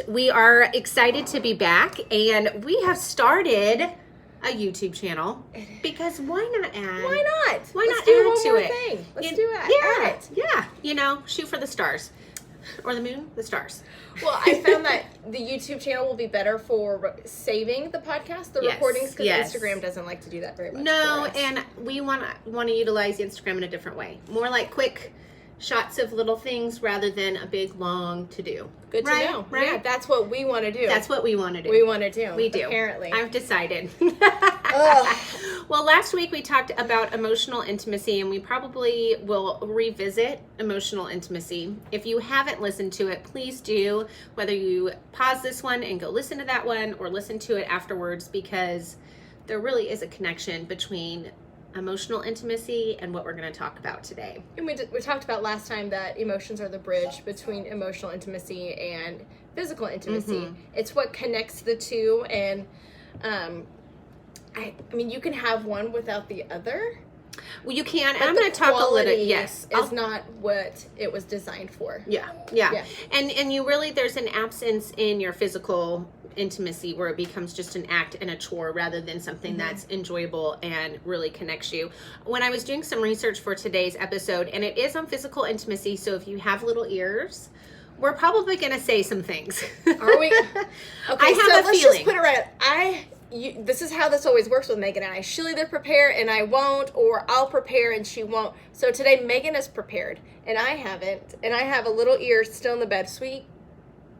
We are excited to be back, and we have started a YouTube channel because why not add? Why not? Why Let's not do add one to more it? thing. Let's do it. Yeah, Add it. yeah. You know, shoot for the stars, or the moon, the stars. Well, I found that the YouTube channel will be better for saving the podcast, the recordings, because Instagram doesn't like to do that very much. No, and we want to utilize Instagram in a different way, more like quick shots of little things rather than a big long to do. Good to know. Right? Yeah, that's what we want to do. That's what we want to do. We want to do. We do. Apparently. I've decided. Well, last week we talked about emotional intimacy, and we probably will revisit emotional intimacy. If you haven't listened to it, please do, whether you pause this one and go listen to that one or listen to it afterwards, because there really is a connection between emotional intimacy and what we're going to talk about today. And we talked about last time that emotions are the bridge between emotional intimacy and physical intimacy. Mm-hmm. It's what connects the two, and I mean, you can have one without the other. Well, you can, and But I'm going to talk a little. Yes, is not what it was designed for. Yeah. And you really, there's an absence in your physical intimacy where it becomes just an act and a chore rather than something that's enjoyable and really connects you. When I was doing some research for today's episode, and it is on physical intimacy, so if you have little ears, we're probably going to say some things. Are we? Okay, I have a let's feeling. just put it right. This is how this always works with Megan and I. She'll either prepare and I won't, or I'll prepare and she won't. So today Megan is prepared and I haven't, and I have a little ear still in the bed. Sweet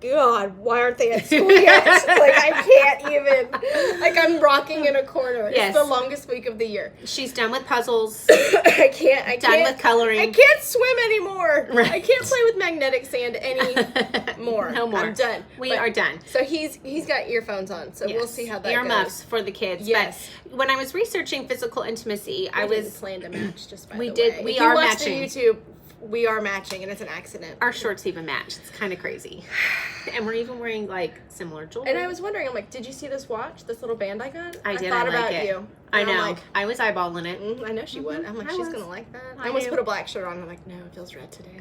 God, why aren't they at school yet? Like, I can't even. Like, I'm rocking in a corner. Yes. It's the longest week of the year. She's done with puzzles. I can't. Done with coloring. I can't swim anymore. Right. I can't play with magnetic sand anymore. No more. I'm done. We are done. So he's got earphones on. So we'll see how that Earmuffs goes. for the kids. Yes. But when I was researching physical intimacy, I was planned a match. Just by we the did. way. We if are you watch matching. the YouTube. We are matching, and it's an accident. Our shorts even match. It's kind of crazy. And we're even wearing, like, similar jewelry. And I was wondering, I'm like, did you see this watch? This little band I got? I did. thought I like about it. you. I And I'm know. like, I was eyeballing it. I know she would. I'm like, I she's was. going to like that. I I almost do. put a black shirt on. I'm like, no, it feels red today.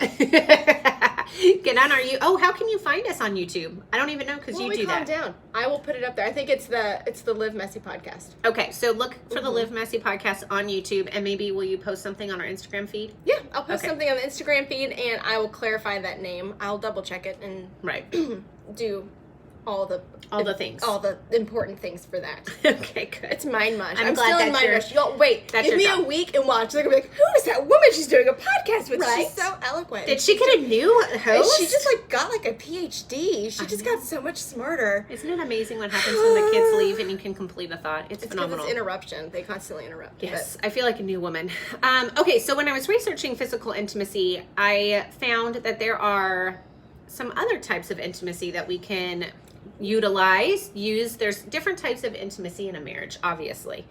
Get on our Oh, how can you find us on YouTube? I don't even know because you do that. Calm down. I will put it up there. I think it's the Live Messy podcast. Okay, so look for the Live Messy podcast on YouTube, and maybe will you post something on our Instagram feed? Yeah, I'll post something on the Instagram feed, and I will clarify that name. I'll double check it and do all the things, all the important things for that. Okay, good. It's mind mush. I'm glad still in that's mind your- rush. Y'all, wait, that's give your me job. a week and watch. They're gonna be like, who is that woman she's doing a podcast with? Right? She's so eloquent. Did she get a new And host? she just like got like a PhD. She just got so much smarter. Isn't it amazing what happens when the kids leave and you can complete a thought? It's Because phenomenal. it's interruption. They constantly interrupt. Yes, I feel like a new woman. Okay, so when I was researching physical intimacy, I found that there are some other types of intimacy that we can use. There's different types of intimacy in a marriage, obviously.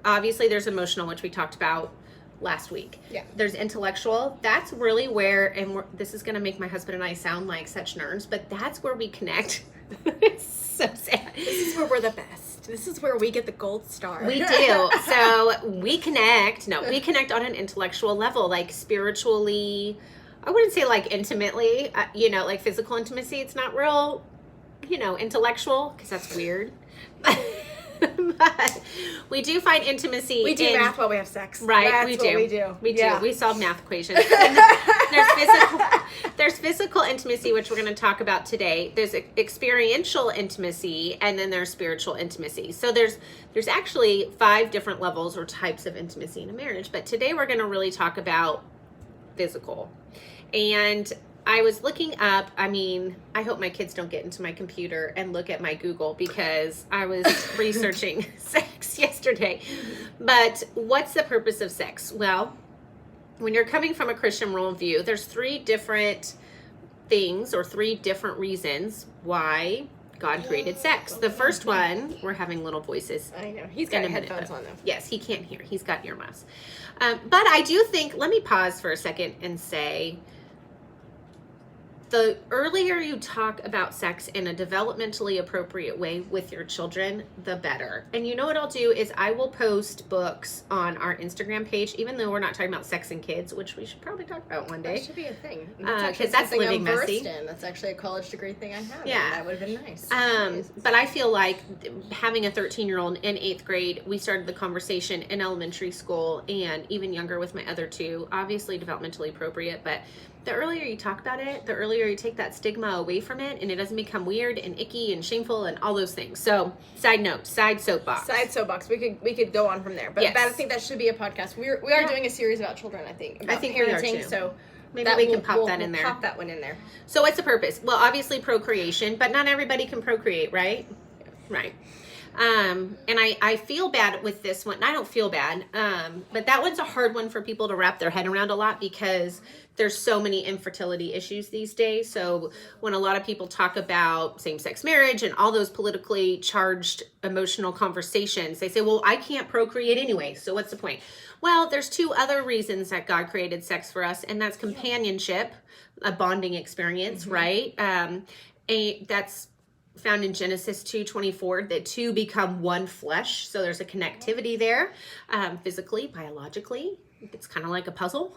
Obviously, there's emotional, which we talked about last week. Yeah. There's intellectual. That's really where, and this is going to make my husband and I sound like such nerds, but that's where we connect. It's so sad. This is where we're the best. This is where we get the gold star. We do. So we connect. No, we connect on an intellectual level, like spiritually. I wouldn't say like intimately, like physical intimacy. It's not real, intellectual, because that's weird. But we do find intimacy. We do math while we have sex. Right, That's we what do. we do. We Yeah. do. We solve math equations. There's physical intimacy, which we're going to talk about today. There's experiential intimacy, and then there's spiritual intimacy. So there's actually 5 different levels or types of intimacy in a marriage. But today we're going to really talk about physical. And I was looking up, I hope my kids don't get into my computer and look at my Google, because I was researching sex yesterday. But what's the purpose of sex? Well, when you're coming from a Christian worldview, there's 3 different things or 3 different reasons why God created sex. The first one, we're having little voices. I know. He's got headphones on though. Yes, he can't hear. He's got earmuffs. But I do think, let me pause for a second and say, the earlier you talk about sex in a developmentally appropriate way with your children, the better. And you know what I'll do is I will post books on our Instagram page, even though we're not talking about sex and kids, which we should probably talk about one day. That should be a thing. Because that's living messy. That's actually a college degree thing I have. Yeah. That would have been nice. But I feel like having a 13-year-old in 8th grade, we started the conversation in elementary school and even younger with my other two, obviously developmentally appropriate, but the earlier you talk about it, the earlier you take that stigma away from it, and it doesn't become weird and icky and shameful and all those things. So, side note, side soapbox. We could go on from there, but Yes. I think that should be a podcast. We are doing a series about children. I think about we parenting. are too. So maybe we can pop that in there. Pop that one in there. So, what's the purpose? Well, obviously procreation, but not everybody can procreate, right? Right. And I feel bad with this one. I don't feel bad, but that one's a hard one for people to wrap their head around a lot because there's so many infertility issues these days. So when a lot of people talk about same-sex marriage and all those politically charged emotional conversations, they say, well, I can't procreate anyway, so what's the point? Well, there's 2 other reasons that God created sex for us, and that's companionship, a bonding experience, right? That's found in Genesis 2:24, that 2 become one flesh. So there's a connectivity there, physically, biologically. It's kind of like a puzzle.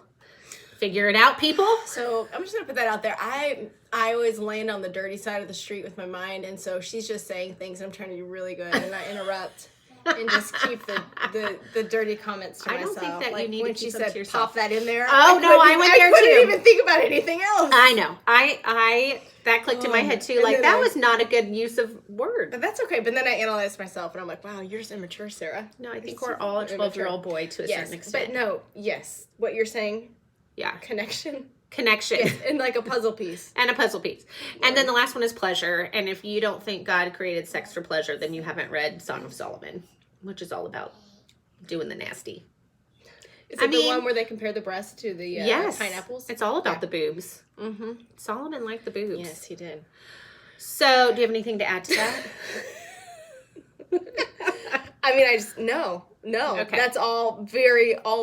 Figure it out, people. So I'm just gonna put that out there. I always land on the dirty side of the street with my mind, and so she's just saying things. I'm trying to do really good and not interrupt. And just keep the dirty comments to myself. I don't think that like you need when to she keep them said to yourself. pop that in there. Oh no, I went there too. I couldn't even think about anything else. I know. I that clicked in my head too. Like that was not a good use of word. But that's okay. But then I analyzed myself, and I'm like, wow, you're just immature, Sarah. No, I think we're all a 12-year-old boy to a certain extent. But no, yes, what you're saying. Yeah. Connection. Yes, and like a puzzle piece. And a puzzle piece. And then the last one is pleasure. And if you don't think God created sex for pleasure, then you haven't read Song of Solomon, which is all about doing the nasty. Is it the one where they compare the breast to the pineapples? It's all about the boobs. Mm-hmm. Solomon liked the boobs. Yes, he did. So, do you have anything to add to that? I mean, no. Okay. That's all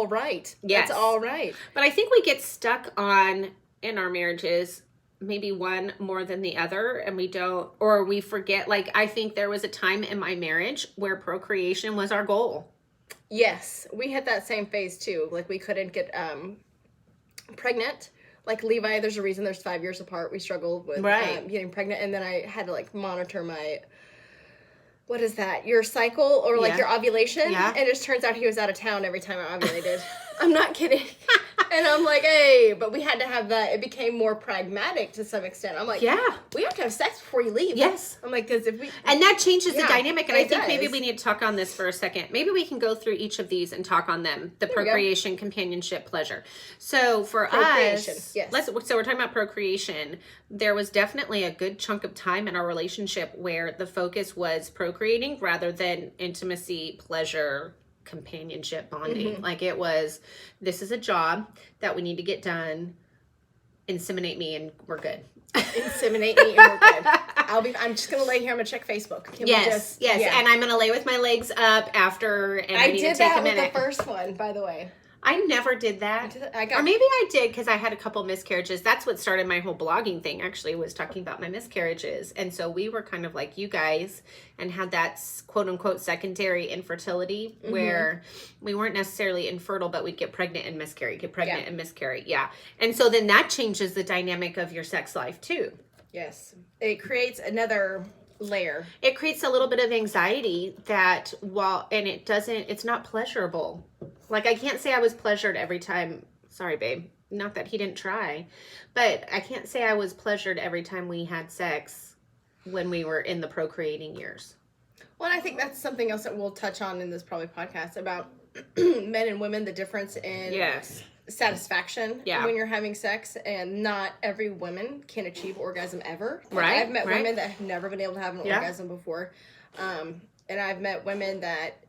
right. Yes. That's all right. But I think we get stuck on, in our marriages, maybe one more than the other, and we forget. Like, I think there was a time in my marriage where procreation was our goal. Yes, we hit that same phase too. Like, we couldn't get pregnant. Like Levi, there's a reason there's 5 years apart. We struggled with getting pregnant, and then I had to like monitor my, what is that? Your cycle or like your ovulation. Yeah. And it just turns out he was out of town every time I ovulated. I'm not kidding. And I'm like, hey, but we had to have that. It became more pragmatic to some extent. I'm like, we have to have sex before you leave. Yes. I'm like, because if we... And that changes the dynamic. And I think maybe does. we need to talk on this for a second. Maybe we can go through each of these and talk on them. The procreation, companionship, pleasure. So for us, so we're talking about procreation. There was definitely a good chunk of time in our relationship where the focus was procreating rather than intimacy, pleasure, companionship, bonding. Mm-hmm. Like it was, this is a job that we need to get done. Inseminate me and we're good. Inseminate me and we're good. I'm just gonna lay here. I'm gonna check Facebook. Yes. And I'm gonna lay with my legs up after, and I need to take a minute. I did that with the first one, by the way. I never did that. Or maybe I did because I had a couple miscarriages. That's what started my whole blogging thing, actually, was talking about my miscarriages. And so we were kind of like you guys and had that quote-unquote secondary infertility where we weren't necessarily infertile, but we'd get pregnant and miscarry, and miscarry. Yeah. And so then that changes the dynamic of your sex life, too. Yes. It creates another layer. It creates a little bit of anxiety that it's not pleasurable. Like, I can't say I was pleasured every time. Sorry, babe. Not that he didn't try. But I can't say I was pleasured every time we had sex when we were in the procreating years. Well, and I think that's something else that we'll touch on in this probably podcast about men and women, the difference in satisfaction when you're having sex. And not every woman can achieve orgasm ever. Like, Right. I've met women that have never been able to have an orgasm before. And I've met women that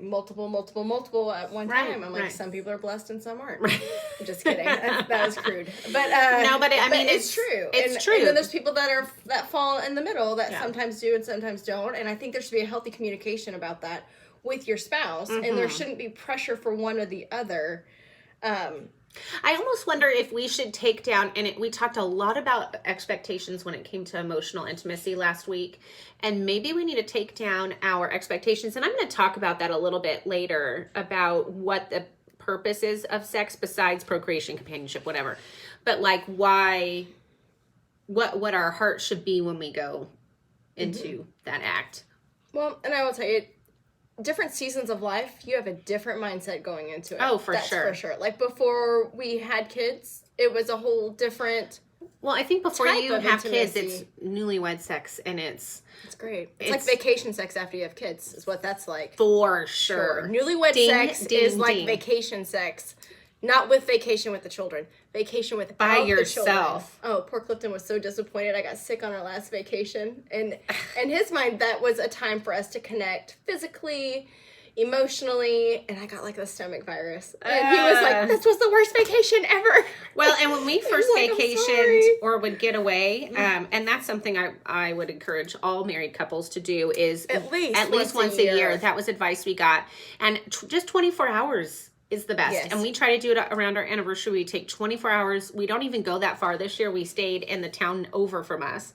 multiple at one time. I'm like, some people are blessed and some aren't. I'm just kidding. That was crude. But no, but I mean, it's true. It's true. And then there's people that fall in the middle that sometimes do and sometimes don't. And I think there should be a healthy communication about that with your spouse. And there shouldn't be pressure for one or the other. I almost wonder if we should take down, and we talked a lot about expectations when it came to emotional intimacy last week, and maybe we need to take down our expectations. And I'm going to talk about that a little bit later, about what the purpose is of sex besides procreation, companionship, whatever. But like why, what our heart should be when we go into that act. Well, and I will tell you, different seasons of life, you have a different mindset going into it. Oh, for sure. For sure. Like before we had kids, it was a whole different. Well, I think before type you of have kids, intimacy. it's newlywed sex, and it's great. It's like vacation sex after you have kids, is what that's like. For sure. Newlywed Ding, sex ding, is like ding. vacation sex. Not with vacation with the children. Vacation with By the yourself. children. Oh, poor Clifton was so disappointed. I got sick on our last vacation. And in his mind, that was a time for us to connect physically, emotionally, and I got like the stomach virus. And he was like, this was the worst vacation ever. Well, and when we first like, "I'm vacationed sorry." or would get away, and that's something I would encourage all married couples to do, is At least once a year. That was advice we got. And just 24 hours is the best. Yes. And we try to do it around our anniversary. We take 24 hours. We don't even go that far. This year we stayed in the town over from us.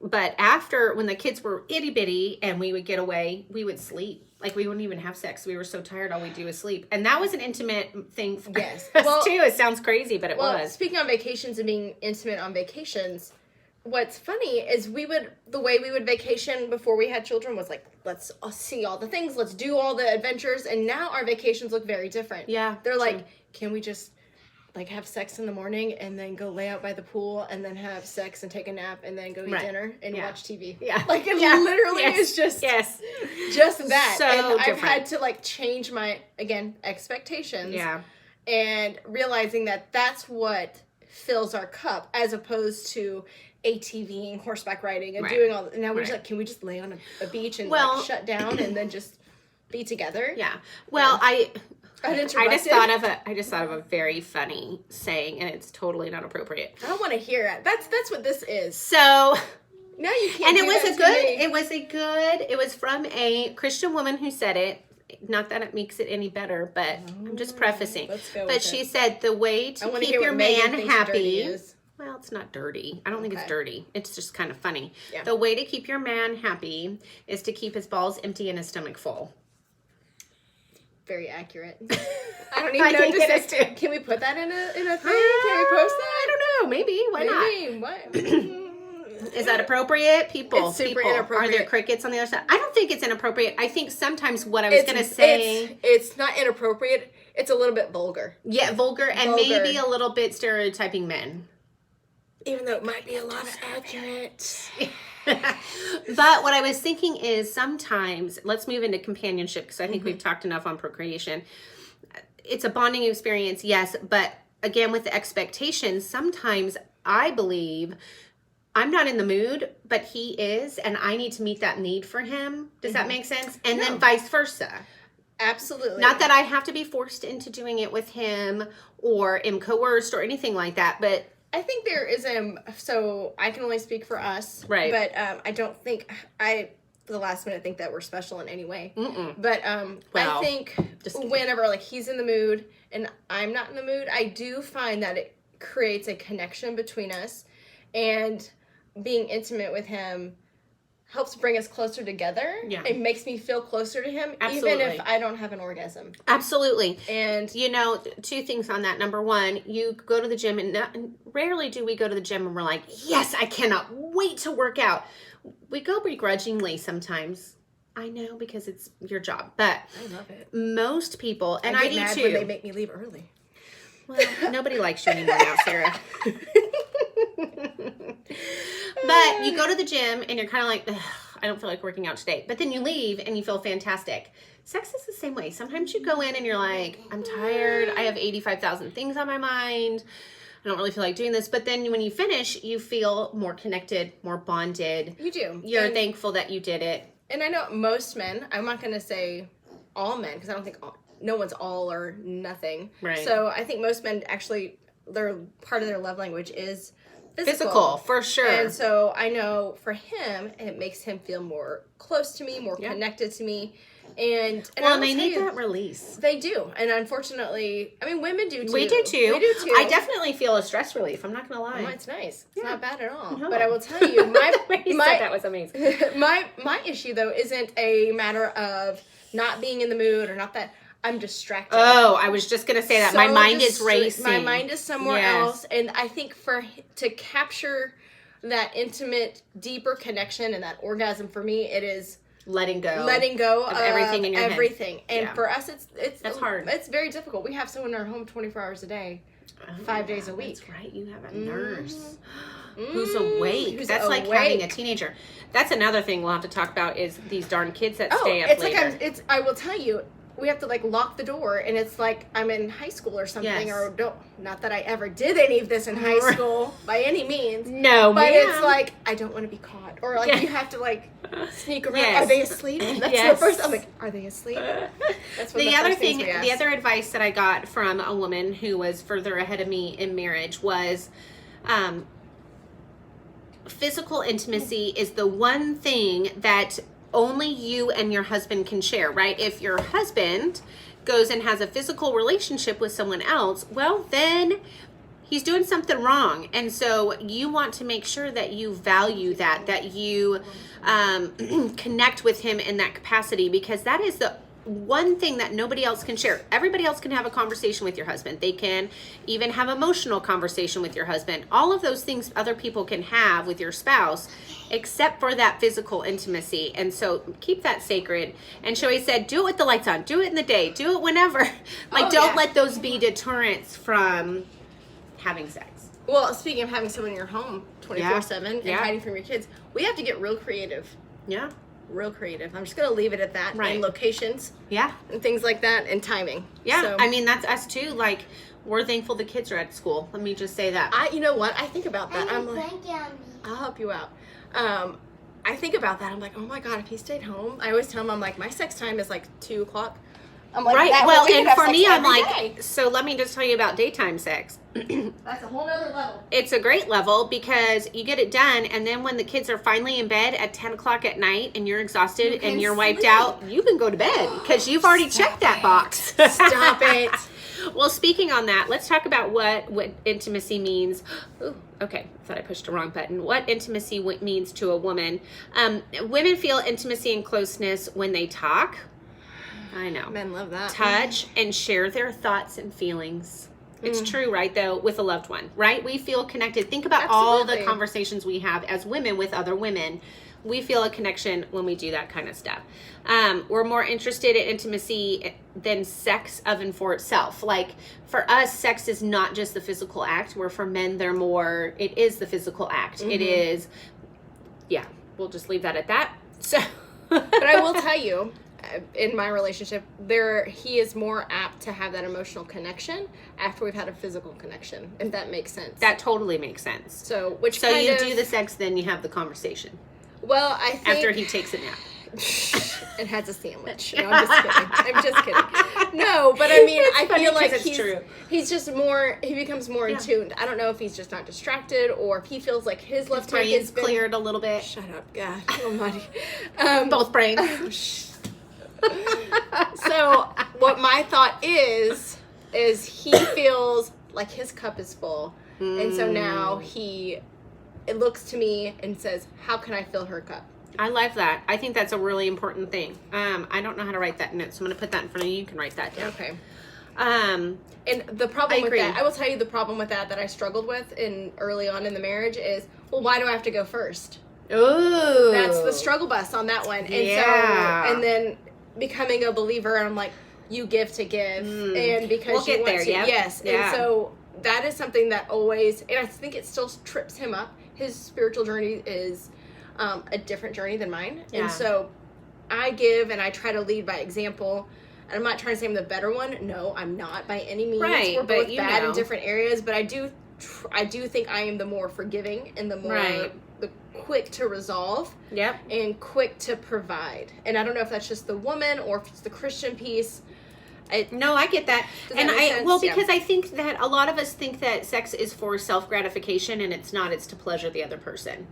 But after, when the kids were itty bitty and we would get away, we would sleep. Like, we wouldn't even have sex. We were so tired, all we do is sleep. And that was an intimate thing for Yes. us, too. It sounds crazy, but it was. Speaking on vacations and being intimate on vacations, what's funny is the way we would vacation before we had children was like, let's see all the things, let's do all the adventures. And now our vacations look very different. Yeah. They're true. like, can we just like have sex in the morning and then go lay out by the pool and then have sex and take a nap and then go eat dinner and watch TV. Yeah. Like it literally is just just that. So and different. I've had to like change my expectations. Yeah. And realizing that that's what fills our cup as opposed to ATVing, horseback riding and doing all now we're just like, can we just lay on a beach and like shut down and then just be together? Yeah. Well, I just thought of a very funny saying, and it's totally not appropriate. I don't want to hear it. That's what this is. So, no, you can't. and do that to me. it was from a Christian woman who said it. Not that it makes it any better, but I'm just prefacing. Let's go But with she it. said the way to keep hear your what Megan man thinks dirty happy. is. Well, it's not dirty. I don't think it's Okay. dirty. It's just kind of funny. Yeah. The way to keep your man happy is to keep his balls empty and his stomach full. Very accurate. I don't even I know think what it is to say. too. Can we put that in a thing? Can we post that? I don't know. Maybe. Why not? What? Is that appropriate? People, It's super people. inappropriate. Are there crickets on the other side? I don't think it's inappropriate. I think sometimes what I was going to say... It's not inappropriate. It's a little bit vulgar. Yeah, vulgar and Vulgar. maybe a little bit stereotyping men. Even though it might be a lot of accurate. But what I was thinking is sometimes, let's move into companionship because I think we've talked enough on procreation. It's a bonding experience, yes, but again, with the expectations, sometimes I believe I'm not in the mood, but he is, and I need to meet that need for him. Does that make sense? And then vice versa. Absolutely. Not that I have to be forced into doing it with him or am coerced or anything like that, but I think there is so I can only speak for us. Right. But I don't think for the last minute think that we're special in any way. Mm-mm. But Well, I think just kidding. whenever like he's in the mood and I'm not in the mood, I do find that it creates a connection between us, and being intimate with him helps bring us closer together. Yeah. It makes me feel closer to him, Absolutely. even if I don't have an orgasm. Absolutely. And You know, two things on that. Number one, you go to the gym, and rarely do we go to the gym and we're like, yes, I cannot wait to work out. We go begrudgingly sometimes. I know, because it's your job. But I love it. most people, and I I get do mad too. when they make me leave early. Well, nobody likes you anymore now, Sarah. But you go to the gym and you're kind of like, ugh, I don't feel like working out today. But then you leave and you feel fantastic. Sex is the same way. Sometimes you go in and you're like, I'm tired. I have 85,000 things on my mind. I don't really feel like doing this. But then when you finish, you feel more connected, more bonded. You do. You're thankful that you did it. And I know most men, I'm not going to say all men, because I don't think no one's all or nothing. Right. So I think most men actually, part of their love language is Physical, for sure. And so I know for him, it makes him feel more close to me, more Yeah. connected to me. And well, they need that release. They do. And unfortunately, I mean, women do too. We do too. We do too. I definitely feel a stress relief. I'm not going to lie. Oh, it's nice. It's not bad at all. No. But I will tell you, my that was amazing. my issue, though, isn't a matter of not being in the mood or not that I'm distracted. Oh, I was just going to say that. My mind is racing. My mind is somewhere else. And I think to capture that intimate, deeper connection and that orgasm for me, it is letting go of everything in your everything. head. And for us, it's that's hard. It's very difficult. We have someone in our home 24 hours a day, 5 days a week. That's right. You have a nurse who's awake. That's awake. like having a teenager. That's another thing we'll have to talk about is these darn kids that stay up it's later. like I will tell you, we have to like lock the door, and it's like I'm in high school or something, Yes. or not that I ever did any of this in high school by any means. No, but ma'am. it's like I don't want to be caught, or like Yeah. you have to like sneak around. Yes. Are they asleep? That's Yes. the first. I'm like, are they asleep? That's what The other first thing, things we ask. the other advice that I got from a woman who was further ahead of me in marriage was, physical intimacy is the one thing that only you and your husband can share, right? If your husband goes and has a physical relationship with someone else, well, then he's doing something wrong. And so you want to make sure that you value that you connect with him in that capacity, because that is the one thing that nobody else can share. Everybody else can have a conversation with your husband. They can even have emotional conversation with your husband. All of those things other people can have with your spouse, except for that physical intimacy. And so keep that sacred. And Shoei said, do it with the lights on. Do it in the day. Do it whenever. Don't let those be deterrents from having sex. Well, speaking of having someone in your home 24/7 and hiding from your kids, we have to get real creative. Yeah. Real creative. I'm just going to leave it at that. Right. And locations. Yeah. And things like that, and timing. Yeah. So, I mean, that's us too. Like, we're thankful the kids are at school. Let me just say that. you know what? I think about that. I'm like, I'll help you out. I think about that. I'm like, oh my God, if he stayed home, I always tell him, I'm like, my sex time is like 2 o'clock. I'm like, Right. that Well, way we and can have for sex me, I'm every like, day. so let me just tell you about daytime sex. That's a whole nother level. It's a great level because you get it done, and then when the kids are finally in bed at 10 o'clock at night and you're exhausted and you're wiped out, you can go to bed because you've already checked that box. Stop it. Well, speaking on that, let's talk about what intimacy means. Ooh, okay, thought I pushed the wrong button. What intimacy means to a woman. Women feel intimacy and closeness when they talk. I know. Men love that. Touch and share their thoughts and feelings. It's true, right, though, with a loved one, right? We feel connected. Think about all the conversations we have as women with other women. We feel a connection when we do that kind of stuff. We're more interested in intimacy than sex of and for itself. Like, for us, sex is not just the physical act, where for men, it is the physical act. It is, we'll just leave that at that. So, But I will tell you, in my relationship, he is more apt to have that emotional connection after we've had a physical connection, if that makes sense. that totally makes sense. So You do the sex, then you have the conversation. Well, I think After he takes a nap. and has a sandwich. No, I'm just kidding. I'm just kidding. No, but I mean, I feel like he's just more. He becomes more in tune. I don't know if he's just not distracted or if he feels like his left brain Brain's cleared a little bit. Shut up, God Almighty. Both brains. So what my thought is he feels like his cup is full, and so now it looks to me and says, how can I fill her cup? I like that. I think that's a really important thing. I don't know how to write that note, so I'm going to put that in front of you. You can write that down. Okay. And the problem with that, I will tell you the problem with that I struggled with early on in the marriage is, well, why do I have to go first? Ooh. That's the struggle bus on that one. And so, and then becoming a believer, and I'm like, you give to give, and because you want to, yes. Yeah. And so that is something that always, and I think it still trips him up. His spiritual journey is a different journey than mine, and so I give and I try to lead by example. And I'm not trying to say I'm the better one. No, I'm not by any means. Right, we're both bad know. in different areas, but I do think I am the more forgiving and the more the quick to resolve. Yep. And quick to provide. And I don't know if that's just the woman or if it's the Christian piece. No, I get that. And because I think that a lot of us think that sex is for self-gratification, and it's not. It's to pleasure the other person.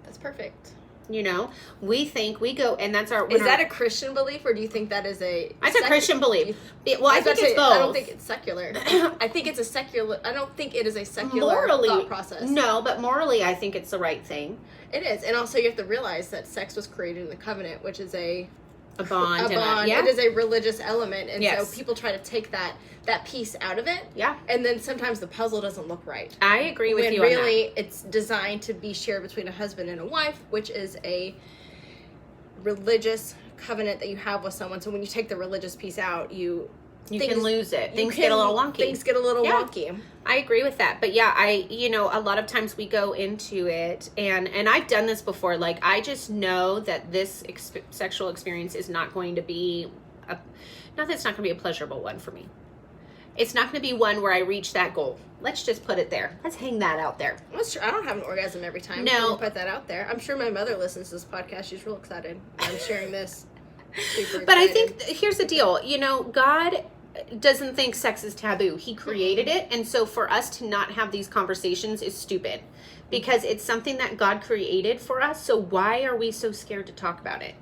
That's perfect. You know, we think we go, and that's our. Is that a Christian belief, or do you think that is a? That's a Christian belief. Well, I think it's both. I don't think it's secular. I think it's a secular. I don't think it is a secular morally, thought process. No, but morally, I think it's the right thing. It is, and also you have to realize that sex was created in the covenant, which is a bond. Yeah. It is a religious element, and yes. so people try to take that piece out of it. Yeah. And then sometimes the puzzle doesn't look right. I agree with you when on really that. It's designed to be shared between a husband and a wife, which is a religious covenant that you have with someone. So when you take the religious piece out, you can lose it. Things get a little wonky. Things get a little wonky. I agree with that. But yeah, a lot of times we go into it, and I've done this before. Like, I just know that this sexual experience is not going to be not that it's not going to be a pleasurable one for me. It's not going to be one where I reach that goal. Let's just put it there. Let's hang that out there. That's true. I don't have an orgasm every time. No. Put that out there. I'm sure my mother listens to this podcast. She's real excited. I'm sharing this. Super excited. But I think here's the deal. God doesn't think sex is taboo. He created it. And so for us to not have these conversations is stupid, because it's something that God created for us. So why are we so scared to talk about it?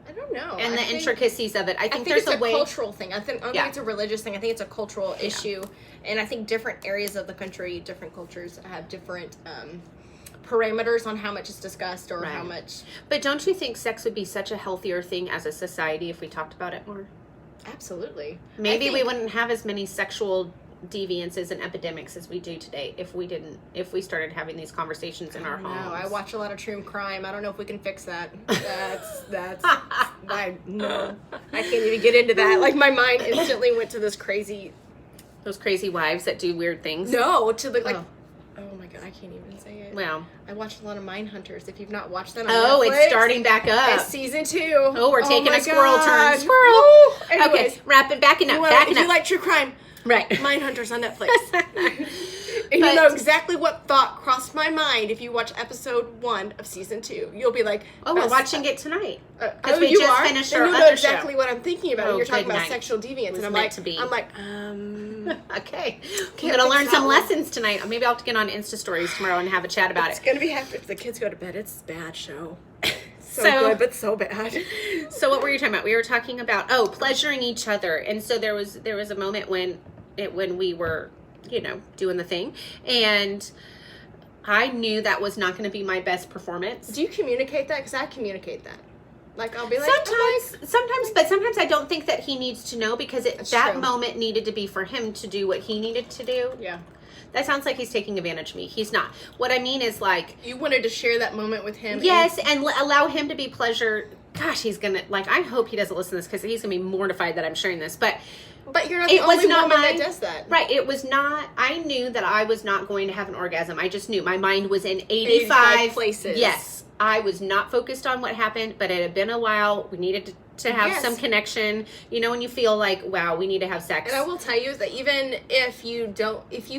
I don't know. And the intricacies of it. I think there's it's a cultural thing. I don't think it's a religious thing. I think it's a cultural issue. And I think different areas of the country, different cultures have different parameters on how much is discussed or how much. But don't you think sex would be such a healthier thing as a society if we talked about it more? Absolutely. Maybe we wouldn't have as many sexual deviances and epidemics as we do today if we started having these conversations in our homes. No, I watch a lot of true crime. I don't know if we can fix that. That's I can't even get into that. Like, my mind instantly went to those crazy wives that do weird things. No, to the oh my god, I can't even say it. Well, I watched a lot of Mindhunters. If you've not watched that on Netflix, it's starting back up. It's season 2. Oh, we're taking a squirrel turn. Squirrel. Okay, wrap it backing up. If you like true crime, right? Mindhunters on Netflix. And you know exactly what thought crossed my mind if you watch episode 1 of season 2. You'll be like, "Oh, we're watching it tonight." Because we just finished our you know other exactly show. what I'm thinking about. You're talking about sexual deviance, and I'm like, okay, I'm gonna learn some lessons tonight. Maybe I'll have to get on Insta stories tomorrow and have a chat about it. It's gonna be after if the kids go to bed. It's a bad show. So good, but so bad. So what were you talking about? We were talking about pleasuring each other, and so there was a moment when we were doing the thing, and I knew that was not going to be my best performance. Do you communicate that? Because I communicate that. Like, I'll be like, sometimes I don't think that he needs to know, because that true. moment needed to be for him to do what he needed to do. Yeah. That sounds like he's taking advantage of me. He's not. What I mean is, like, you wanted to share that moment with him. Yes, and allow him to be pleasure. Gosh, he's gonna I hope he doesn't listen to this, because he's gonna be mortified that I'm sharing this. But you're not the only woman that does that. Right. It was not. I knew that I was not going to have an orgasm. I just knew. My mind was in 85 places. Yes. I was not focused on what happened, but it had been a while. We needed to have some connection. When you feel like, wow, we need to have sex. And I will tell you that even if you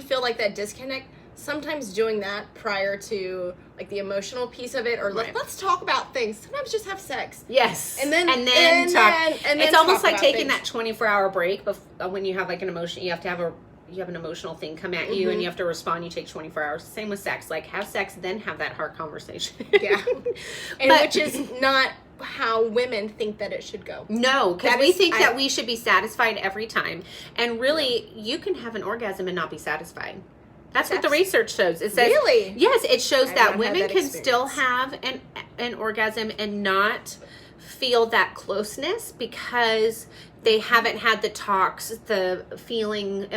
feel like that disconnect, sometimes doing that prior to like the emotional piece of it, or let's talk about things. Sometimes just have sex. Yes. And then talk. It's almost like taking things. that 24-hour break when you have like an emotion. You have to have an emotional thing come at you, and you have to respond. You take 24 hours. Same with sex. Like, have sex, then have that hard conversation. Yeah. Which is not how women think that it should go. No, because we think that we should be satisfied every time. And really, you can have an orgasm and not be satisfied. That's what the research shows. It says, really? Yes, it shows that women can still have an orgasm and not feel that closeness, because they haven't had the talks, the feeling, they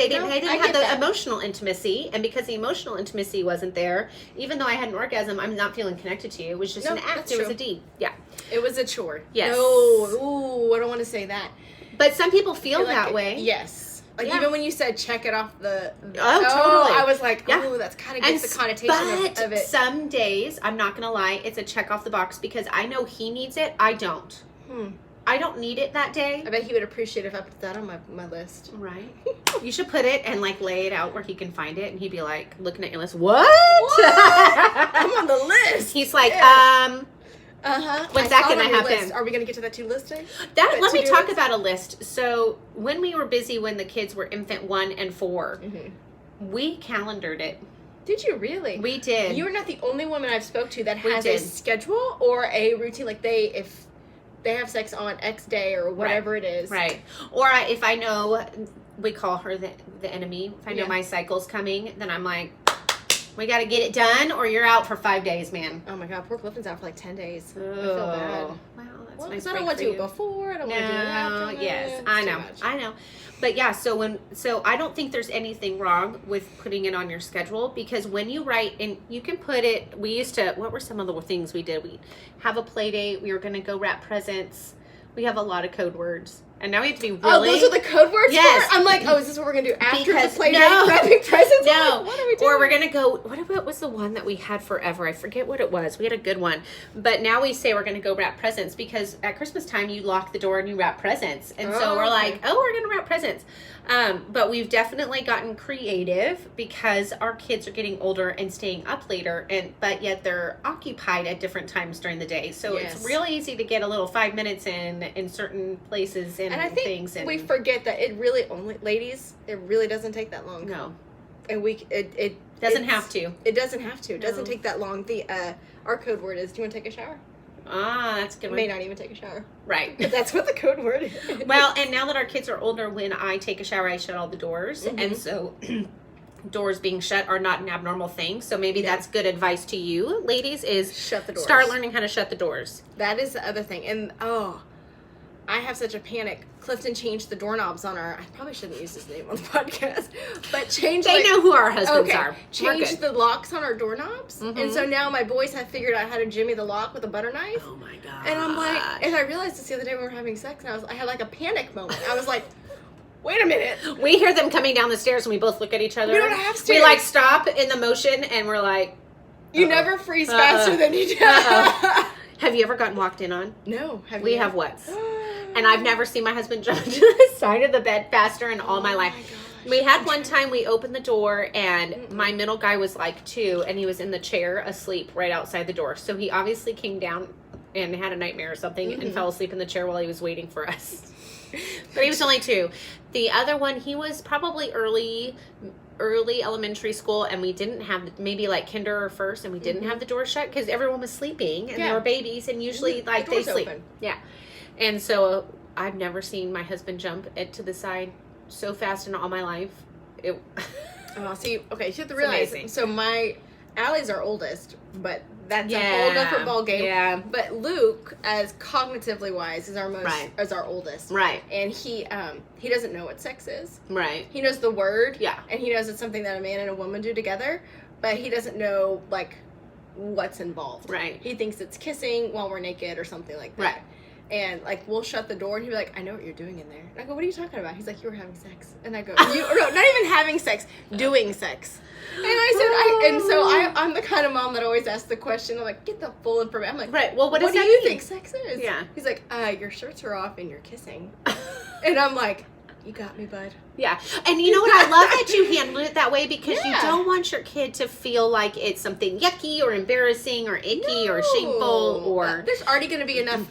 didn't have the emotional intimacy. And because the emotional intimacy wasn't there, even though I had an orgasm, I'm not feeling connected to you. It was just an act. It was a deed. Yeah. It was a chore. Yes. No. Ooh, I don't want to say that. But some people feel that way. Yes. Like, even when you said check it off the totally. I was like, oh, that's kind of gets the connotation of it. Some days, I'm not going to lie, it's a check off the box, because I know he needs it. I don't. I don't need it that day. I bet he would appreciate if I put that on my list. Right. You should put it and like lay it out where he can find it, and he'd be like looking at your list. What? I'm on the list. He's like, When's that going to happen? List. Are we going to get to that to listing? Let me talk about a list. So when we were busy, when the kids were infant 1 and 4, we calendared it. Did you really? We did. You're not the only woman I've spoke to that We has did. a schedule or a routine. Like if they have sex on X day or whatever it is. Right. Or if I know, we call her the enemy. If I know my cycle's coming, then I'm like, we got to get it done or you're out for 5 days, man. Oh my God, poor Clifton's out for like 10 days. Oh. I feel bad. Wow, that's Well, nice. because I don't want to do it before. I don't want to do it after. Yes, It's I too know. much. I know. But yeah, so I don't think there's anything wrong with putting it on your schedule because when you write, and you can put it, we used to, what were some of the things we did? We have a play date. We were going to go wrap presents. We have a lot of code words. And now we have to be really... Oh, those are the code words Yes. for it? I'm like, oh, is this what we're going to do after Because- the play date? no. Wrapping presents? I'm No. like, what are we doing? Or we're going to go, what was the one that we had forever? I forget what it was. We had a good one. But now we say we're going to go wrap presents because at Christmas time you lock the door and you wrap presents. And so we're like, oh, we're going to wrap presents. But we've definitely gotten creative because our kids are getting older and staying up later, but yet they're occupied at different times during the day. So it's really easy to get a little 5 minutes in certain places and I think things. And we forget that it really only, ladies, it really doesn't take that long. no, And it doesn't have to. It doesn't have to. It doesn't No. take that long. Our code word is, do you want to take a shower? Ah, that's a good one. May not even take a shower. Right. But that's what the code word is. Well, and now that our kids are older, when I take a shower, I shut all the doors. Mhm. And so doors being shut are not an abnormal thing. So maybe that's good advice to you, ladies, is Shut the doors. start learning how to shut the doors. That is the other thing. And, I have such a panic. Clifton changed the doorknobs on I probably shouldn't use his name on the podcast, but changed. They know who our husbands are. We're Changed good. the locks on our doorknobs. Mhm. And so now my boys have figured out how to jimmy the lock with a butter knife. Oh my God. And I'm like, and I realized this the other day when we were having sex, and I had like a panic moment. I was like, wait a minute. We hear them coming down the stairs and we both look at each other. We don't have We stairs. like stop in the motion and we're like, You Uh-oh. never freeze faster than you do. have you ever gotten walked in on? No. We have once. And I've never seen my husband jump to the side of the bed faster in all my life. gosh. We had one time we opened the door and my middle guy was like 2 and he was in the chair asleep right outside the door. So he obviously came down and had a nightmare or something and fell asleep in the chair while he was waiting for us. But he was only 2. The other one, he was probably early elementary school and we didn't have maybe like kinder or first and we didn't have the door shut because everyone was sleeping and they were babies and usually like The they door's sleep. open. Yeah. And so I've never seen my husband jump it to the side so fast in all my life. It Oh, see, okay, you have to It's realize. amazing. So Allie's our oldest, but that's a whole different ball game. Yeah. But Luke, as cognitively wise, is Right. our oldest. Right. And he doesn't know what sex is. Right. He knows the word. Yeah. And he knows it's something that a man and a woman do together, but he doesn't know like what's involved. Right. He thinks it's kissing while we're naked or something like that. Right. And like we'll shut the door and he'll be like, I know what you're doing in there. And I go, what are you talking about? He's like, you were having sex. And I go, no, not even having sex, doing sex. And I'm the kind of mom that always asks the question. I'm like, get the full information. I'm like, Right. Well, what does do that you mean? think sex is? Yeah. He's like, your shirts are off and you're kissing. And I'm like, you got me, bud. Yeah. And you know what? I love that you handled it that way because you Yeah. don't want your kid to feel like it's something yucky or embarrassing or icky or shameful or... There's already going to be enough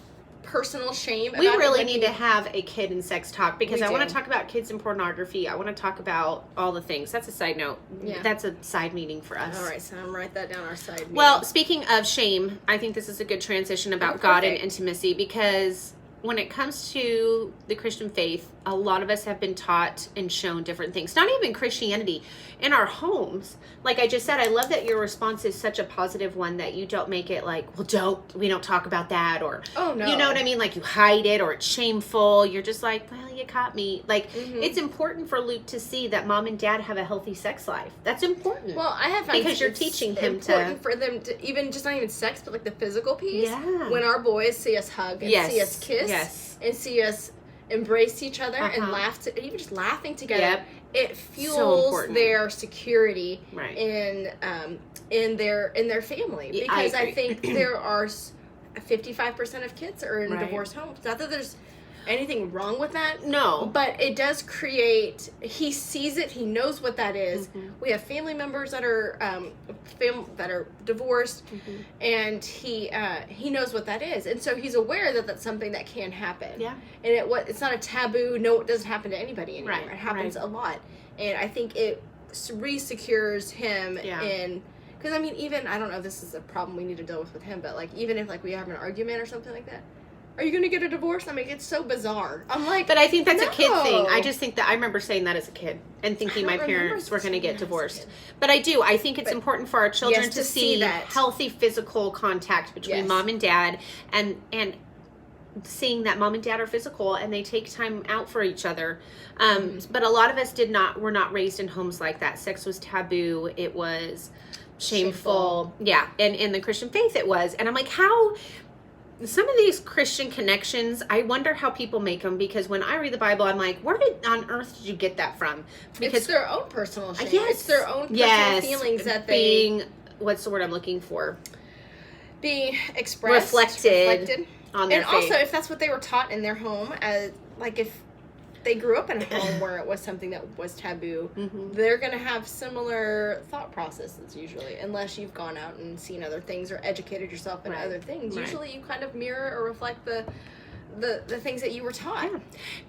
personal shame. We about really it, need to have a kid and sex talk because We I want do. to talk about kids and pornography. I want to talk about all the things. That's a side note. Yeah. That's a side meeting for us. All right, so I'm write that down our side. Well, meeting. speaking of shame, I think this is a good transition about Oh, God and perfect. intimacy because when it comes to the Christian faith, a lot of us have been taught and shown different things. Not even Christianity. In our homes, like I just said, I love that your response is such a positive one that you don't make it like, well, we don't talk about that, or Oh, no. you know what I mean? Like you hide it or it's shameful. You're just like, well, you caught me. Like it's important for Luke to see that mom and dad have a healthy sex life. That's important. Well, I have found Because you're it's teaching him important for them to even just not even sex, but like the physical piece. Yeah. When our boys see us hug and Yes. see us kiss Yes. and see us embrace each other and Uh-huh. laugh, even just laughing together, Yep. it fuels important. their security Right. in their family. Yeah, I Because I agree. think there are 55% of kids are in Right. divorced homes. Not that there's anything wrong with that. No. But it does create. He sees it. He knows what that is. Mhm. We have family members that are that are divorced, Mm-hmm. and he knows what that is, and so he's aware that that's something that can happen. Yeah. And it's not a taboo. No, it doesn't happen to anybody anymore. Right, It happens right. a lot, and I think it re-secures him Yeah. in, because I mean, even, I don't know if this is a problem we need to deal with him, but like, even if like we have an argument or something like that, are you gonna get a divorce? I mean, it's so bizarre. I'm like, But I think that's no. a kid thing. I just think that I remember saying that as a kid and thinking my don't remember parents were going to saying get that as a divorced. kid. But I do. I think it's important for our children Yes, to to see see that. healthy physical contact between Yes. mom and dad, and seeing that mom and dad are physical and they take time out for each other. But a lot of us were not raised in homes like that. Sex was taboo. It was shameful. Yeah. And in the Christian faith it was. And I'm like, how some of these Christian connections, I wonder how people make them, because when I read the Bible, I'm like, where on earth did you get that from? Because it's their own personal shame. yes, It's their own personal feelings that being, what's the word I'm looking for? being expressed, Reflected on their and faith. also if that's what they were taught in their home, as like if they grew up in a home where it was something that was taboo, they're going to have similar thought processes usually, unless you've gone out and seen other things or educated yourself in other things. Usually you kind of mirror or reflect the things that you were taught. Yeah.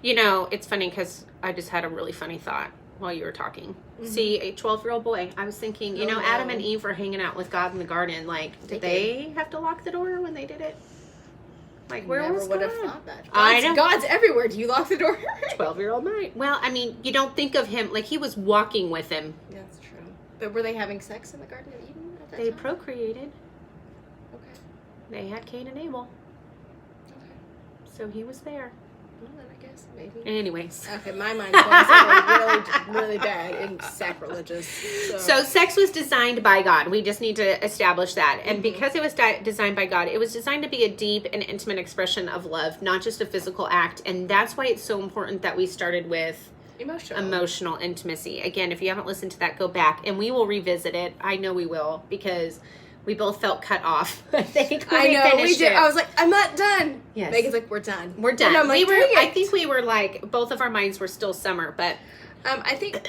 You know, it's funny because I just had a really funny thought while you were talking. See, a 12-year-old boy, I was thinking, you know, Adam and Eve were hanging out with God in the garden. Like, did they have to lock the door when they did it? Like, where Never was would God? have thought that. I know. God's everywhere. Do you lock the door? 12-year-old might. Well, I mean, you don't think of him, like, he was walking with him. That's true. But were they having sex in the Garden of Eden at that They time? procreated. Okay. They had Cain and Abel. Okay. So he was there. Well, then I guess maybe. Anyways. Okay, my mind's going somewhere really, really bad and sacrilegious. So sex was designed by God. We just need to establish that. And because it was designed by God, it was designed to be a deep and intimate expression of love, not just a physical act. And that's why it's so important that we started with emotional intimacy. Again, if you haven't listened to that, go back and we will revisit it. I know we will, because we both felt cut off. I think I know, we did. It. I was like, I'm not done. Yes. Megan's like, we're done. We're done. And I'm like, I think we were like, both of our minds were still summer, but I think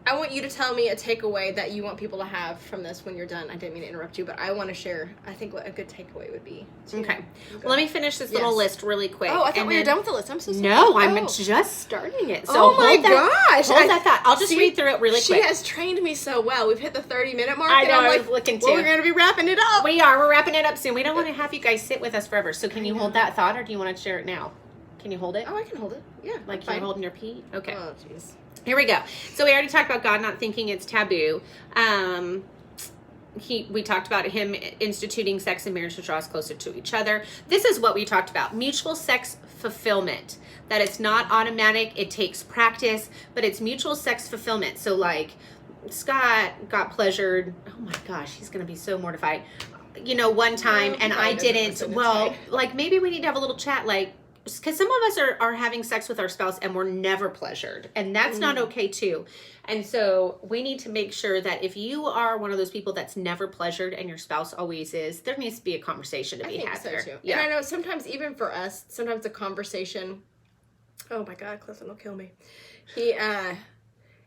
I want you to tell me a takeaway that you want people to have from this when you're done. I didn't mean to interrupt you, but I want to share, I think, what a good takeaway would be. Okay. Well, let me finish this little list really quick. Oh, I thought we were done with the list. I'm so sorry. No, I'm just starting it. So oh my gosh. Hold that thought. I'll just read through it really quick. She has trained me so well. We've hit the 30-minute mark. I know, and I'm I like, was looking too. well, we're going to be wrapping it up. We are. We're wrapping it up soon. We don't want to have you guys sit with us forever. So can you hold that thought, or do you want to share it now? Can you hold it? Oh, I can hold it. Yeah. Like you're holding your pee? Okay. Oh, jeez. Here we go. So we already talked about God not thinking it's taboo. We talked about him instituting sex and marriage to draw us closer to each other. This is what we talked about. Mutual sex fulfillment. That it's not automatic. It takes practice, but it's mutual sex fulfillment. So like Scott got pleasured. Oh my gosh, he's going to be so mortified. You know, one time and I didn't. Well, like maybe we need to have a little chat, like, because some of us are having sex with our spouse and we're never pleasured, and that's not okay too. And so we need to make sure that if you are one of those people that's never pleasured and your spouse always is, there needs to be a conversation to be had there. Too. Yeah. And I know sometimes even for us, sometimes the conversation, oh my God, Clifton will kill me.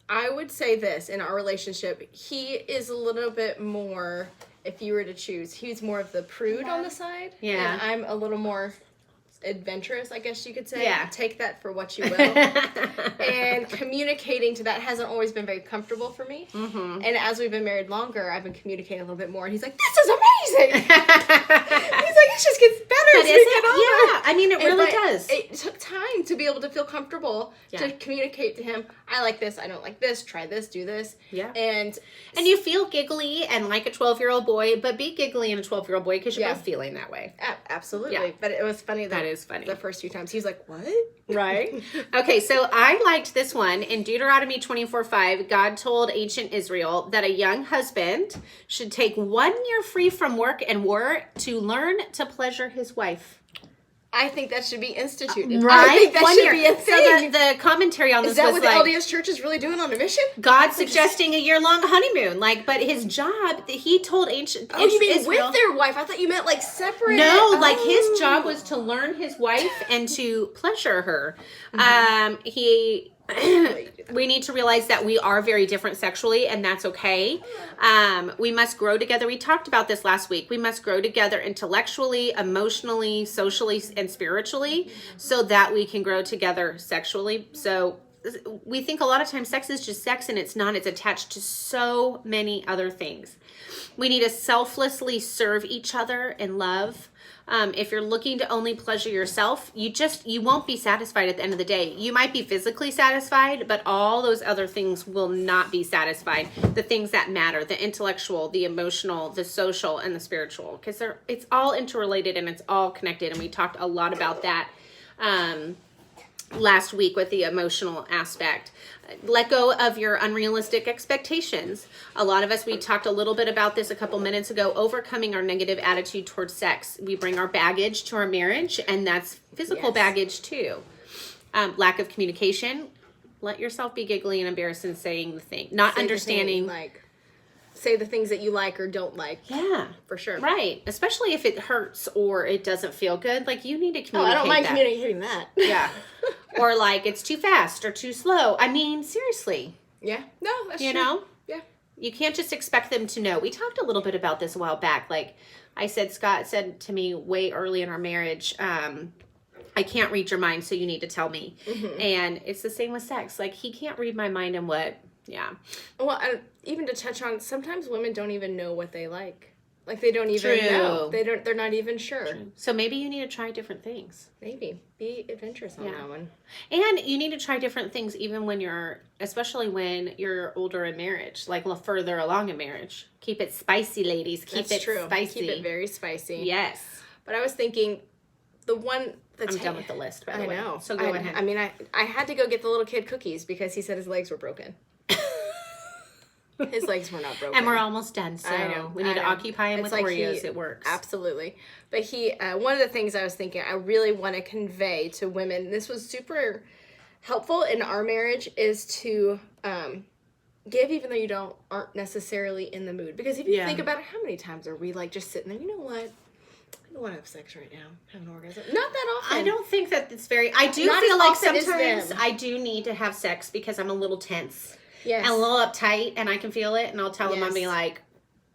I would say this, in our relationship, he is a little bit more, if you were to choose, he's more of the prude on the side. Yeah. And I'm a little more adventurous, I guess you could say. Yeah. Take that for what you will. And communicating to that hasn't always been very comfortable for me. And as we've been married longer, I've been communicating a little bit more. And he's like, this is amazing. He's like, it just gets better as we get older. Yeah, I mean, it really does. It took time to be able to feel comfortable to communicate to him, I like this, I don't like this, try this, do this. Yeah. And you feel giggly and like a 12-year-old boy, but be giggly and a 12-year-old boy because you're both feeling that way. Absolutely. Yeah. But it was funny. That is funny. The first few times. He was like, what? Right? Okay, so I liked this one. In Deuteronomy 24:5, God told ancient Israel that a young husband should take 1 year free from work and war to learn to pleasure his wife. I think that should be instituted. Right? I think that 1 should year. be a thing. So the commentary on this is that was what like, the LDS Church is really doing on a mission? God suggesting a year-long honeymoon. Like, but his job, he told ancient Oh, you mean Israel, with their wife? I thought you meant like separate. No, like his job was to learn his wife and to pleasure her. We need to realize that we are very different sexually, and that's okay. We must grow together. We talked about this last week. We must grow together intellectually, emotionally, socially, and spiritually so that we can grow together sexually. So we think a lot of times sex is just sex, and it's not. It's attached to so many other things. We need to selflessly serve each other in love. If you're looking to only pleasure yourself, you won't be satisfied at the end of the day. You might be physically satisfied, but all those other things will not be satisfied. The things that matter, the intellectual, the emotional, the social, and the spiritual, because it's all interrelated and it's all connected. And we talked a lot about that last week with the emotional aspect. Let go of your unrealistic expectations. A lot of us, we talked a little bit about this a couple minutes ago, overcoming our negative attitude towards sex. We bring our baggage to our marriage, and that's physical baggage too. Lack of communication. Let yourself be giggly and embarrassed in saying the thing. Not understanding. Say the things that you like or don't like. Yeah. For sure. Right. Especially if it hurts or it doesn't feel good. Like, you need to communicate I don't mind communicating that. Yeah. Or like, it's too fast or too slow. I mean, seriously. Yeah. No, that's true. You know? Yeah. You can't just expect them to know. We talked a little bit about this a while back. Like I said, Scott said to me way early in our marriage, I can't read your mind, so you need to tell me. Mm-hmm. And it's the same with sex. Like, he can't read my mind and what... Yeah. Well, even to touch on, sometimes women don't even know what they like. Like, they don't even know. They're not even sure. True. So maybe you need to try different things. Maybe. Be adventurous on that one. And you need to try different things even when especially when you're older in marriage, like further along in marriage. Keep it spicy, ladies. Keep it spicy. Keep it very spicy. Yes. But I was thinking, the one that's... I'm done with the list, by the way. I know. So go ahead. I mean, I had to go get the little kid cookies because he said his legs were broken. His legs were not broken. And we're almost done, so I know, we need to occupy him with Oreos. It works. Absolutely. But one of the things I was thinking I really want to convey to women, this was super helpful in our marriage, is to give even though you aren't necessarily in the mood. Because if you think about it, how many times are we like just sitting there, you know what? I don't want to have sex right now. Have an orgasm. Not that often. I don't think that it's very... I do feel like sometimes I do need to have sex because I'm a little tense. Yes. And a little uptight, and I can feel it, and I'll tell him, I'll be like,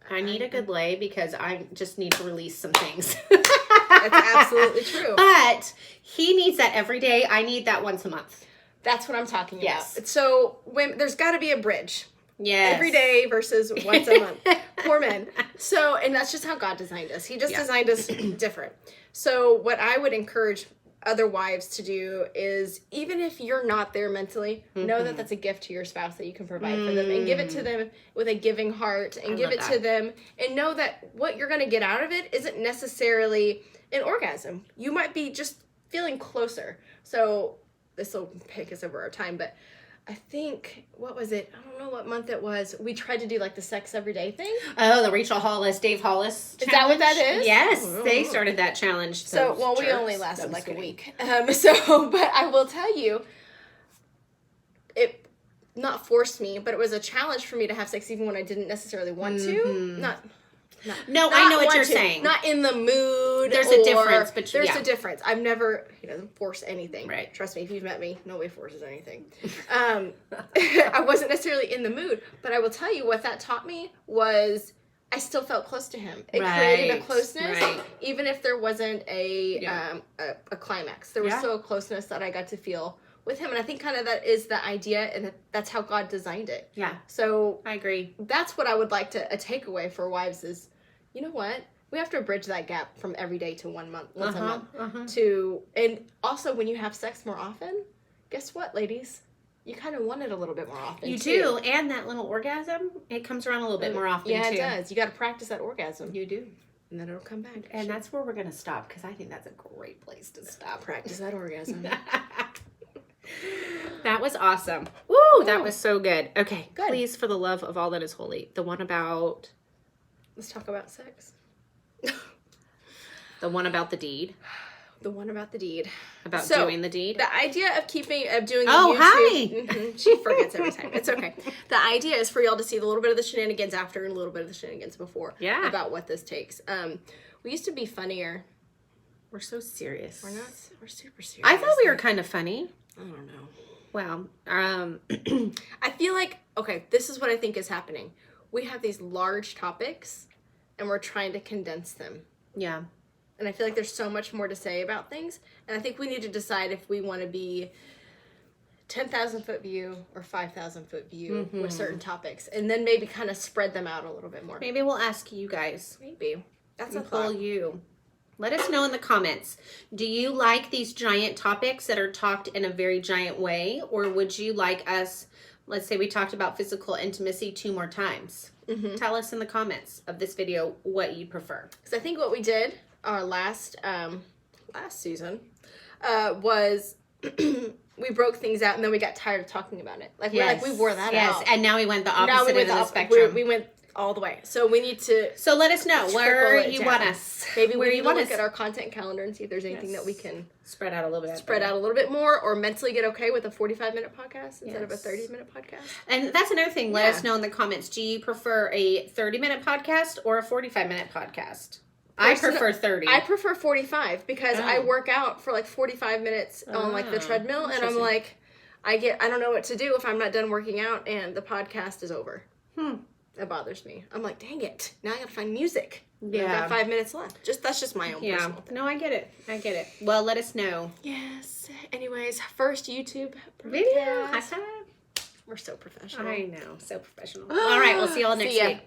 I need a good lay because I just need to release some things. That's absolutely true. But he needs that every day. I need that once a month. That's what I'm talking about. So there's got to be a bridge. Yes. Every day versus once a month. Poor men. So, and that's just how God designed us. He just designed us different. So what I would encourage other wives to do is, even if you're not there mentally, know that that's a gift to your spouse that you can provide for them, and give it to them with a giving heart, and give it to them, and know that what you're going to get out of it isn't necessarily an orgasm. You might be just feeling closer. So this will take us over our time, but I think, what was it? I don't know what month it was. We tried to do like the sex every day thing. Oh, the Rachel Hollis, Dave Hollis challenge. Is that what that is? Yes, they started that challenge. So, we only lasted like a week. But I will tell you, it not forced me, but it was a challenge for me to have sex even when I didn't necessarily want to. No, I know what you're saying. Not in the mood. There's a difference. There's a difference. I've never... He doesn't force anything. Right. Trust me, if you've met me, nobody forces anything. I wasn't necessarily in the mood, but I will tell you what that taught me was I still felt close to him. It created a closeness, even if there wasn't a climax. There was still a closeness that I got to feel with him, and I think kind of that is the idea, and that's how God designed it. Yeah. So I agree. That's what I would like a takeaway for wives is, you know what? We have to bridge that gap from every day to once a month to, and also when you have sex more often, guess what, ladies? You kind of want it a little bit more often. You do, and that little orgasm, it comes around a little bit more often too. Yeah, it does. You got to practice that orgasm. You do. And then it'll come back. And that's where we're going to stop, because I think that's a great place to stop. Practice that orgasm. That was awesome. Woo, that was so good. Okay, good. Please, for the love of all that is holy, the one about... Let's talk about sex. The one about the deed. The one about the deed. About doing the deed. The idea of doing the YouTube. Hi! She forgets every time. It's okay. The idea is for y'all to see a little bit of the shenanigans after and a little bit of the shenanigans before. Yeah. About what this takes. We used to be funnier. We're so serious. We're not. We're super serious. I thought we were kind of funny. I don't know. Well, I feel like, okay, this is what I think is happening. We have these large topics, and we're trying to condense them. Yeah. And I feel like there's so much more to say about things. And I think we need to decide if we want to be 10,000 foot view or 5,000 foot view with certain topics, and then maybe kind of spread them out a little bit more. Maybe we'll ask you guys. Maybe. That's a Pull thought. you. Let us know in the comments. Do you like these giant topics that are talked in a very giant way? Or would you like us, let's say we talked about physical intimacy 2 more times. Tell us in the comments of this video what you prefer. Because I think what we did our last season was we broke things out and then we got tired of talking about it. Like, we wore that out. Yes, and now we went the opposite end of the spectrum. We went all the way. So we need to... So let us know where you want us. Maybe where we you need to want look us. at our content calendar and see if there's anything that we can Spread out a little bit. spread out a little bit more, or mentally get okay with a 45-minute podcast instead of a 30-minute podcast. And that's another thing. Let us know in the comments. Do you prefer a 30-minute podcast or a 45-minute podcast? I prefer 30. I prefer 45 because I work out for like 45 minutes on like the treadmill, and I'm like, I don't know what to do if I'm not done working out and the podcast is over. That bothers me. I'm like, dang it. Now I gotta find music. Yeah. I've got 5 minutes left. That's just my own personal thing. No, I get it. Well, let us know. Yes. Anyways, first YouTube Video. podcast. High five. We're so professional. I know. So professional. All right. We'll see y'all next See ya. week.